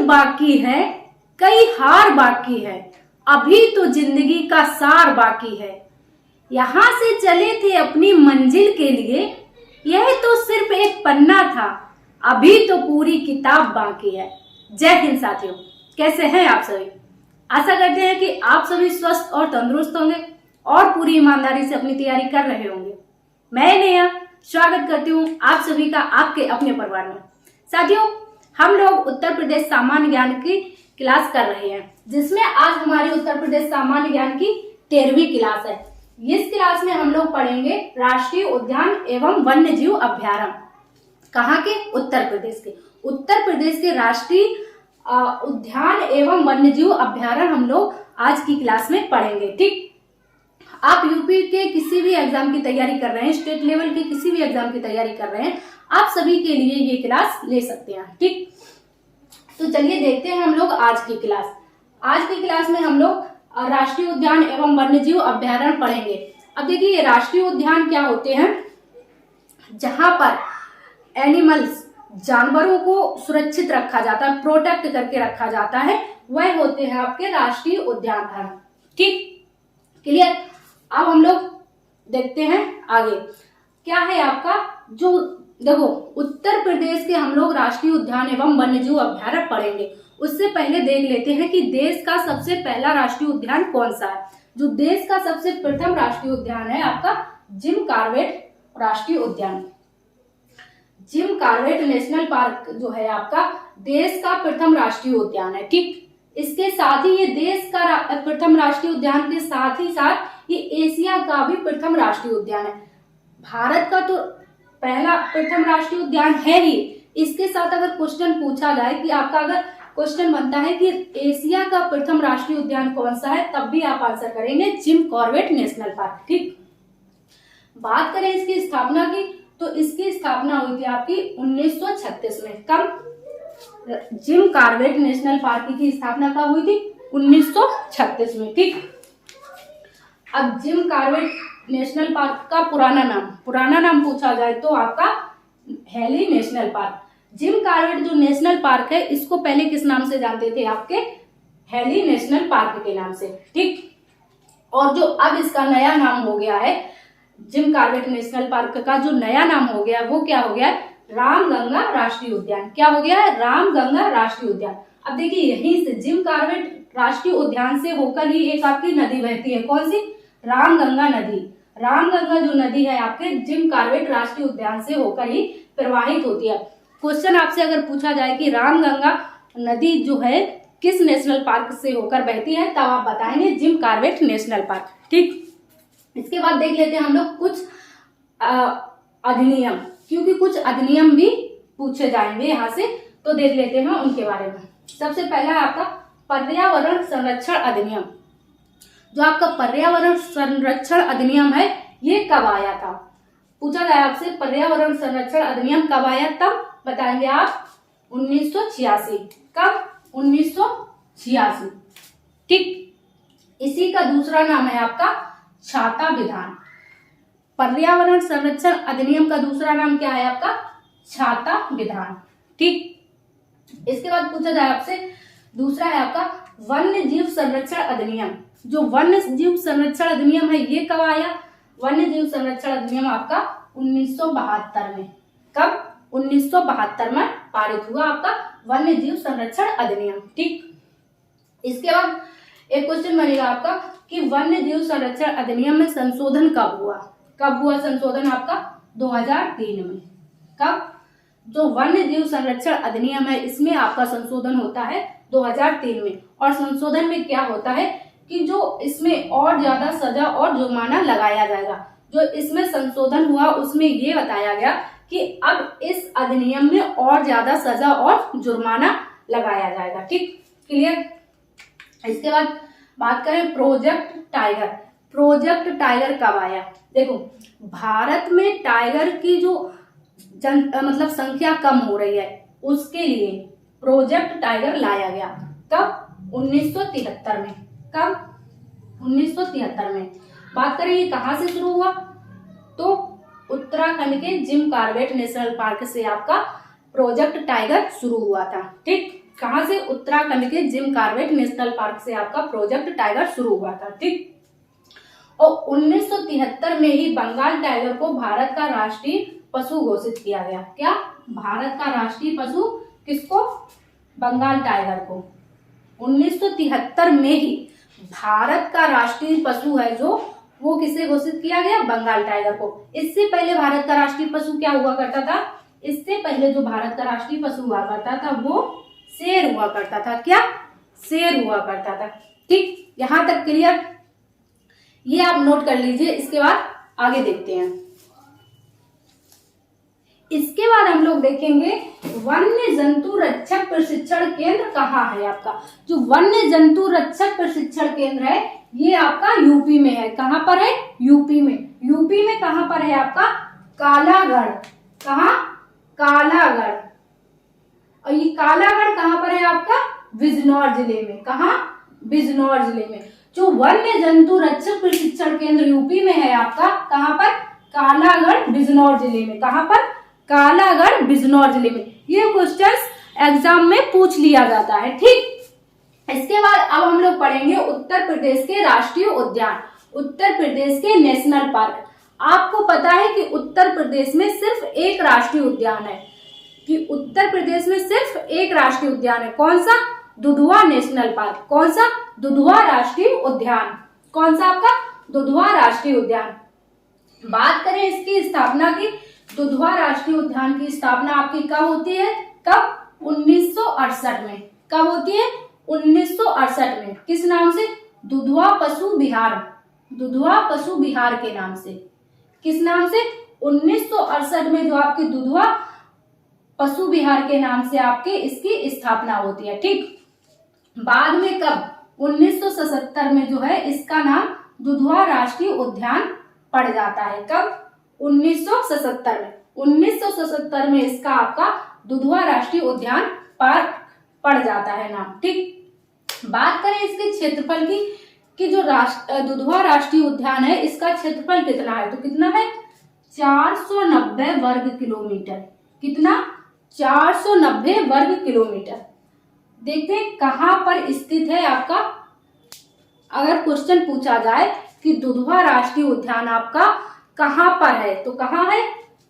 बाकी है, कई हार बाकी है, अभी तो जिंदगी का सार बाकी है। यहाँ से चले थे अपनी मंजिल के लिए, यह तो सिर्फ एक पन्ना था, अभी तो पूरी किताब बाकी है। जय हिंद साथियों, कैसे हैं आप सभी? आशा करते हैं कि आप सभी स्वस्थ और तंदुरुस्त होंगे और पूरी ईमानदारी से अपनी तैयारी कर रहे होंगे। मैं नेहा स्वागत करती हूँ आप सभी का आपके अपने परिवार में। साथियों, हम लोग उत्तर प्रदेश सामान्य ज्ञान की क्लास कर रहे हैं, जिसमें आज हमारी उत्तर प्रदेश सामान्य ज्ञान की 13वीं क्लास है। इस क्लास में हम लोग पढ़ेंगे राष्ट्रीय उद्यान एवं वन्य जीव अभ्यारण्य। कहाँ के? उत्तर प्रदेश के। उत्तर प्रदेश के राष्ट्रीय उद्यान एवं वन्य जीव अभ्यारण्य हम लोग आज की क्लास में पढ़ेंगे। ठीक, आप यूपी के किसी भी एग्जाम की तैयारी कर रहे हैं, स्टेट लेवल के किसी भी एग्जाम की तैयारी कर रहे हैं, आप सभी के लिए ये क्लास ले सकते हैं। ठीक, तो चलिए देखते हैं हम लोग आज की क्लास। आज की क्लास में हम लोग राष्ट्रीय उद्यान एवं वन्य जीव अभ्यारण्य पढ़ेंगे। अब देखिए, ये राष्ट्रीय उद्यान क्या होते हैं? जहां पर एनिमल्स, जानवरों को सुरक्षित रखा जाता है, प्रोटेक्ट करके रखा जाता है, वह होते हैं आपके राष्ट्रीय उद्यान। ठीक, क्लियर? अब हम लोग देखते हैं आगे क्या है आपका। जो देखो, उत्तर प्रदेश के हम लोग राष्ट्रीय उद्यान एवं वन्यजीव अभ्यारण्य पढ़ेंगे। उससे पहले देख लेते हैं कि देश का सबसे पहला राष्ट्रीय उद्यान कौन सा है। जो देश का सबसे प्रथम राष्ट्रीय उद्यान है आपका जिम कॉर्बेट राष्ट्रीय उद्यान। जिम कॉर्बेट नेशनल पार्क जो है आपका देश का प्रथम राष्ट्रीय उद्यान है। ठीक, इसके साथ ही ये देश का प्रथम राष्ट्रीय उद्यान के साथ ही साथ ये एशिया का भी प्रथम राष्ट्रीय उद्यान है। भारत का तो पहला प्रथम राष्ट्रीय उद्यान है ही, इसके साथ अगर क्वेश्चन पूछा जाए कि आपका अगर क्वेश्चन बनता है कि एशिया का प्रथम राष्ट्रीय उद्यान कौन सा है, तब भी आप आंसर करेंगे जिम कॉर्बेट नेशनल पार्क। ठीक, बात करें इसकी स्थापना की, तो इसकी स्थापना हुई थी आपकी 1936 में। कब? जिम कॉर्बेट नेशनल पार्क की स्थापना कब हुई थी? 1936 में। ठीक, अब जिम कॉर्बेट नेशनल पार्क का पुराना नाम पूछा जाए तो आपका heli national park. Jim Corbett जो नेशनल पार्क है, इसको पहले किस नाम से जानते थे? आपके हेली नेशनल पार्क के नाम से। ठीक, और जो अब इसका नया नाम हो गया है, जिम कॉर्बेट नेशनल पार्क का जो नया नाम हो गया वो क्या हो गया है? रामगंगा राष्ट्रीय उद्यान। क्या हो गया है? रामगंगा राष्ट्रीय उद्यान। अब देखिए, यहीं से जिम कॉर्बेट राष्ट्रीय उद्यान से होकर ही एक आपकी नदी बहती है। कौन सी? रामगंगा नदी। रामगंगा जो नदी है आपके जिम कॉर्बेट राष्ट्रीय उद्यान से होकर ही प्रवाहित होती है। क्वेश्चन आपसे अगर पूछा जाए कि रामगंगा नदी जो है किस नेशनल पार्क से होकर बहती है, तब आप बताएंगे जिम कॉर्बेट नेशनल पार्क। ठीक, इसके बाद देख लेते हैं हम लोग कुछ अधिनियम, क्योंकि कुछ अधिनियम भी पूछे जाएंगे यहाँ से, तो देख लेते हैं उनके बारे में। सबसे पहला है आपका पर्यावरण संरक्षण अधिनियम। जो आपका पर्यावरण संरक्षण अधिनियम है, ये कब आया था? पूछा जाए आपसे पर्यावरण संरक्षण अधिनियम कब आया, तब बताएंगे आप 1986। कब? 1986। ठीक, इसी का दूसरा नाम है आपका छाता विधान। पर्यावरण संरक्षण अधिनियम का दूसरा नाम क्या है आपका? छाता विधान। ठीक, इसके बाद पूछा जाए आपसे, दूसरा है आपका वन्य जीव संरक्षण अधिनियम। जो वन्य जीव संरक्षण अधिनियम है, ये कब आया? वन्य जीव संरक्षण अधिनियम आपका 1972 में। कब? 1972 में पारित हुआ आपका वन्य जीव संरक्षण अधिनियम। ठीक, इसके बाद एक क्वेश्चन बनेगा आपका कि वन्य जीव संरक्षण अधिनियम में संशोधन कब हुआ? कब हुआ संशोधन आपका? 2003 में। कब? जो वन्य जीव संरक्षण अधिनियम है, इसमें आपका संशोधन होता है 2003 में। और संशोधन में क्या होता है कि जो इसमें और ज्यादा सजा और जुर्माना लगाया जाएगा। जो इसमें संशोधन हुआ उसमें ये बताया गया कि अब इस अधिनियम में और ज्यादा सजा और जुर्माना लगाया जाएगा। ठीक, क्लियर? इसके बाद बात करें प्रोजेक्ट टाइगर। प्रोजेक्ट टाइगर कब आया? देखो, भारत में टाइगर की जो मतलब संख्या कम हो रही है, उसके लिए प्रोजेक्ट टाइगर लाया गया। कब? 1973 में। कब? 1973 में। बात करें ये कहाँ से शुरू हुआ, तो उत्तराखंड के जिम कॉर्बेट नेशनल पार्क से आपका प्रोजेक्ट टाइगर शुरू हुआ था। ठीक, कहाँ से? उत्तराखंड के जिम कॉर्बेट नेशनल पार्क से आपका प्रोजेक्ट टाइगर शुरू हुआ था। ठीक, और 1973 में ही बंगाल टाइगर को भारत का राष्ट्रीय पशु घोषित किया गया। क्या? भारत का राष्ट्रीय पशु किसको? बंगाल टाइगर को 1973 में ही भारत का राष्ट्रीय पशु है जो, वो किसे घोषित किया गया? बंगाल टाइगर को। इससे पहले भारत का राष्ट्रीय पशु क्या हुआ करता था? इससे पहले जो भारत का राष्ट्रीय पशु हुआ करता था वो शेर हुआ करता था। क्या? शेर हुआ करता था। ठीक, यहां तक क्लियर? ये आप नोट कर लीजिए। इसके बाद आगे देखते हैं। इसके बाद हम लोग देखेंगे वन्य जंतु रक्षक प्रशिक्षण केंद्र कहाँ है आपका। जो वन्य जंतु रक्षक प्रशिक्षण केंद्र है ये आपका यूपी में है। कहाँ पर है? यूपी में। यूपी में कहाँ पर है आपका? कालागढ़। कहाँ? कालागढ़। और ये कालागढ़ कहाँ पर है आपका? बिजनौर जिले में। कहाँ? बिजनौर जिले में। जो वन्य जंतु रक्षक प्रशिक्षण केंद्र यूपी में है आपका, कहाँ पर? कालागढ़ बिजनौर जिले में। कहाँ पर? कालागढ़ बिजनौर जिले में। ये क्वेश्चंस एग्जाम में पूछ लिया जाता है। ठीक, इसके बाद अब हम लोग पढ़ेंगे उत्तर प्रदेश के राष्ट्रीय उद्यान, उत्तर प्रदेश के नेशनल पार्क। आपको पता है कि उत्तर प्रदेश में सिर्फ एक राष्ट्रीय उद्यान है, कि उत्तर प्रदेश में सिर्फ एक राष्ट्रीय उद्यान है। कौन सा? Dudhwa national park. कौन सा? दुधवा राष्ट्रीय उद्यान। कौन सा आपका? दुधवा राष्ट्रीय उद्यान। बात करें इसकी स्थापना की, दुधवा राष्ट्रीय उद्यान की स्थापना आपकी कब होती है? कब? 1968 में। कब होती है? 1968 में। किस नाम से? दुधवा पशु विहार। दुधवा पशु विहार के नाम से। किस नाम से? 1968 में जो आपकी दुधवा पशु विहार के नाम से आपके इसकी स्थापना होती है। ठीक, बाद में कब? 1977 में जो है इसका नाम दुधवा राष्ट्रीय उद्यान पड़ जाता है। कब? 1977 में। 1977 में इसका आपका दुधवा राष्ट्रीय उद्यान पार्क पड़ जाता है नाम। ठीक, बात करें इसके क्षेत्रफल की, कि जो दुधवा राष्ट्रीय उद्यान है इसका क्षेत्रफल कितना है? तो कितना है? 490 वर्ग किलोमीटर। कितना? 490 वर्ग किलोमीटर। देखते हैं कहाँ पर स्थित है आपका। अगर क्वेश्चन पूछा जाए कि दुधवा राष्ट्रीय उद्यान आपका कहाँ पर है, तो कहाँ है?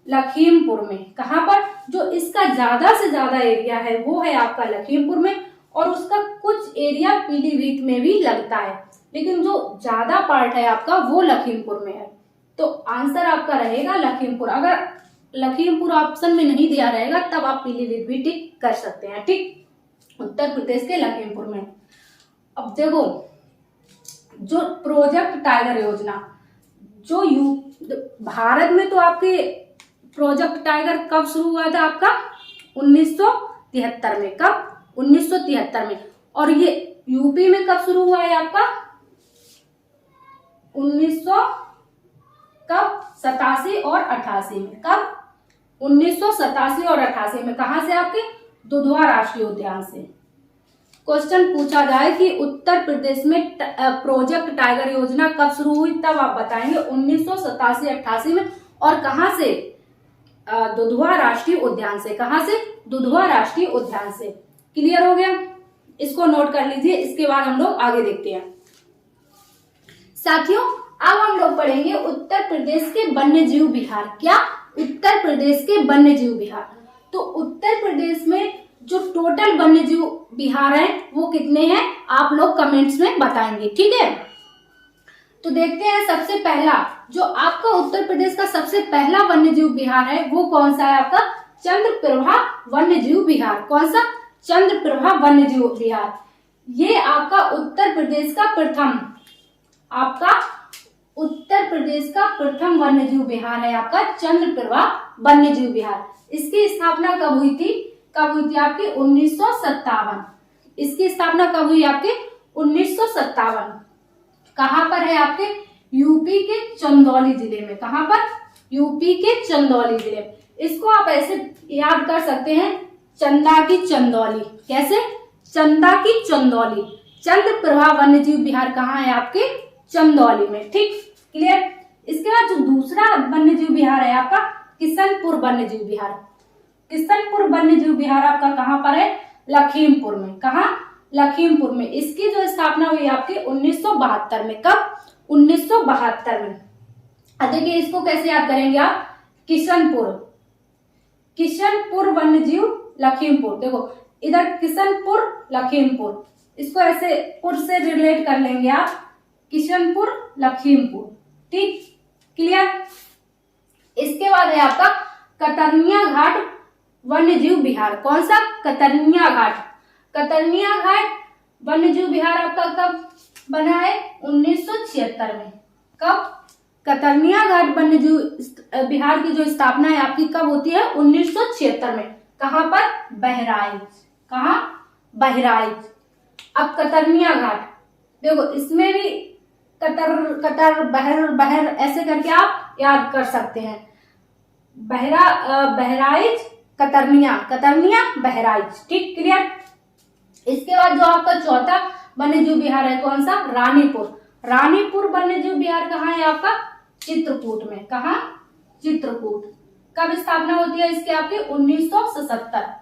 लखीमपुर में। कहाँ पर? जो इसका ज्यादा से ज्यादा एरिया है वो है आपका लखीमपुर में, और उसका कुछ एरिया पीलीभीत में भी लगता है, लेकिन जो ज्यादा पार्ट है आपका वो लखीमपुर में है। तो आंसर आपका रहेगा लखीमपुर। अगर लखीमपुर ऑप्शन में नहीं दिया रहेगा तब आप पीलीभीत भी टिक कर सकते हैं। ठीक, उत्तर प्रदेश के लखीमपुर में। अब देखो, जो प्रोजेक्ट टाइगर योजना, जो भारत में तो आपके प्रोजेक्ट टाइगर कब शुरू हुआ था आपका? 1973 में। कब? 1973 में। और ये यूपी में कब शुरू हुआ है आपका? 1987 और 88 में। कब? 1987 और 88 में। कहाँ से आपके? दुधवा राष्ट्रीय उद्यान से। क्वेश्चन पूछा जाए कि उत्तर प्रदेश में प्रोजेक्ट टाइगर योजना कब शुरू हुई, तब आप बताएंगे 1987-88 में। और कहां से? दुधवा राष्ट्रीय उद्यान से। कहां से? दुधवा राष्ट्रीय उद्यान से। क्लियर हो गया? इसको नोट कर लीजिए। इसके बाद हम लोग आगे देखते हैं। साथियों, अब हम लोग पढ़ेंगे उत्तर प्रदेश के वन्य जीव विहार। क्या? उत्तर प्रदेश के वन्य जीव विहार। तो उत्तर प्रदेश में जो टोटल वन्य जीव विहार है वो कितने हैं, आप लोग कमेंट्स में बताएंगे। ठीक है, तो देखते हैं सबसे पहला जो आपका उत्तर प्रदेश का सबसे पहला वन्य जीव विहार है वो कौन सा है आपका? चंद्रप्रभा वन्य जीव विहार। कौन सा? चंद्रप्रभा वन्य जीव विहार। ये आपका उत्तर प्रदेश का प्रथम, आपका उत्तर प्रदेश का प्रथम वन्य जीव विहार है आपका चंद्रप्रभा वन्य जीव विहार। इसकी स्थापना कब हुई थी? कब हुई थी आपकी? 1957। इसकी स्थापना कब हुई आपके? 1957। कहां पर है आपके? यूपी के चंदौली जिले में। कहां पर? यूपी के चंदौली जिले में। इसको आप ऐसे याद कर सकते हैं, चंदा की चंदौली। कैसे? चंदा की चंदौली। चंद्रप्रभा वन्य जीव विहार कहाँ है आपके? चंदौली में। ठीक, क्लियर? इसके बाद जो दूसरा वन्य जीव विहार है आपका किशनपुर वन्य जीव विहार। किशनपुर वन्य जीव विहार आपका कहाँ पर है? लखीमपुर में। कहाँ? लखीमपुर में। इसकी जो स्थापना हुई आपकी 1972 में। कब? 1972 में। देखिए इसको कैसे याद करेंगे आप? किशनपुर, किशनपुर वन्यजीव लखीमपुर। देखो इधर किशनपुर लखीमपुर, इसको ऐसे पुर से रिलेट कर लेंगे आप, किशनपुर लखीमपुर। ठीक, क्लियर? इसके बाद है आपका कतरनिया घाट वन्यजीव विहार। कौन सा? कतरनिया घाट। कतरनिया घाट वन्यजीव विहार आपका कब बना है? 1976 में। कब? कतरनिया घाट वन्यजीव विहार की जो स्थापना है आपकी कब होती है? 1976 में। कहाँ पर? बहराइच। कहाँ? बहराइच। अब कतरनिया घाट, देखो इसमें भी कतर बहर ऐसे करके आप याद कर सकते हैं। बहराइच कतरनिया, कतरनिया बहराइच। ठीक, क्लियर? इसके बाद जो आपका चौथा वन्यजीव विहार है कौन सा? रानीपुर। रानीपुर वन्यजीव विहार कहाँ है आपका? चित्रकूट में। कहाँ? चित्रकूट। कब स्थापना होती है इसकी आपकी? 1977।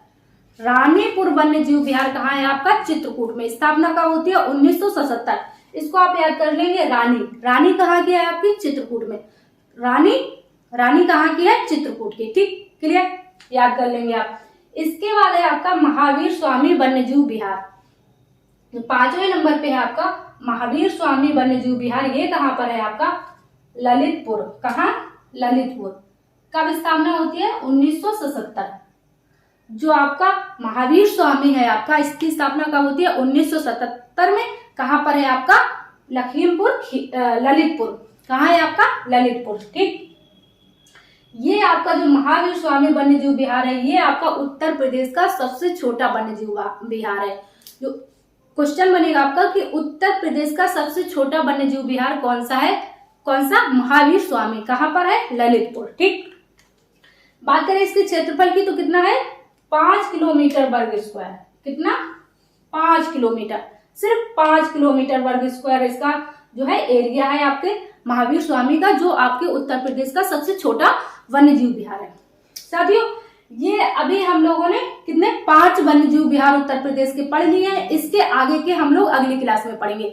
रानीपुर वन्यजीव विहार कहाँ है आपका? चित्रकूट में। स्थापना कब होती है? 1977। इसको आप याद कर लेंगे रानी। रानी कहाँ की है आपकी? चित्रकूट में। रानी कहाँ की है? चित्रकूट की। ठीक, क्लियर? याद कर लेंगे आप। इसके बाद है आपका महावीर स्वामी वन्यजीव विहार। 5वें नंबर पे है आपका महावीर स्वामी वन्यजीव विहार। ये कहाँ पर है आपका? ललितपुर। कहाँ? ललितपुर। कब स्थापना होती है? 1977। जो आपका महावीर स्वामी है आपका, इसकी स्थापना कब होती है? 1977 में। कहाँ पर है आपका? लखीमपुर ललितपुर। कहाँ है आपका? ललितपुर। ठीक, ये आपका जो महावीर स्वामी वन्यजीव विहार है ये आपका उत्तर प्रदेश का सबसे छोटा वन्यजीव विहार है। जो क्वेश्चन बनेगा आपका कि उत्तर प्रदेश का सबसे छोटा वन्यजीव विहार कौन सा है? कौन सा? महावीर स्वामी। कहाँ पर है? ललितपुर। ठीक, बात करें इसके क्षेत्रफल की तो कितना है? 5 किलोमीटर वर्ग स्क्वायर। कितना? 5 किलोमीटर। सिर्फ 5 किलोमीटर वर्ग स्क्वायर इसका जो है एरिया है आपके महावीर स्वामी का, जो आपके उत्तर प्रदेश का सबसे छोटा वन्यजीव विहार है। साथियों ये अभी हम लोगों ने कितने? 5 वन्यजीव विहार उत्तर प्रदेश के पढ़ लिए हैं। इसके आगे के हम लोग अगली क्लास में पढ़ेंगे,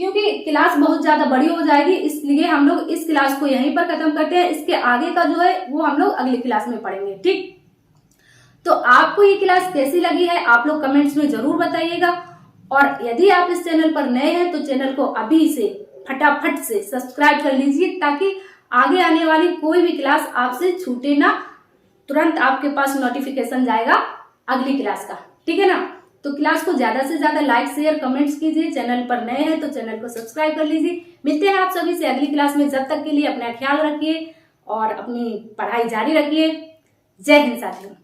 क्योंकि क्लास बहुत ज्यादा बड़ी हो जाएगी, इसलिए हम लोग इस क्लास को यहीं पर खत्म करते हैं। इसके आगे का जो है वो हम लोग अगली क्लास में पढ़ेंगे। ठीक, तो आपको ये क्लास कैसी लगी है आप लोग कमेंट्स में जरूर बताइएगा। और यदि आप इस चैनल पर नए हैं तो चैनल को अभी से फटाफट से सब्सक्राइब कर लीजिए, ताकि आगे आने वाली कोई भी क्लास आपसे छूटे ना। तुरंत आपके पास नोटिफिकेशन जाएगा अगली क्लास का। ठीक है ना? तो क्लास को ज्यादा से ज्यादा लाइक शेयर कमेंट्स कीजिए। चैनल पर नए हैं तो चैनल को सब्सक्राइब कर लीजिए। मिलते हैं आप सभी से अगली क्लास में। जब तक के लिए अपना ख्याल रखिए और अपनी पढ़ाई जारी रखिए। जय हिंद साथियों।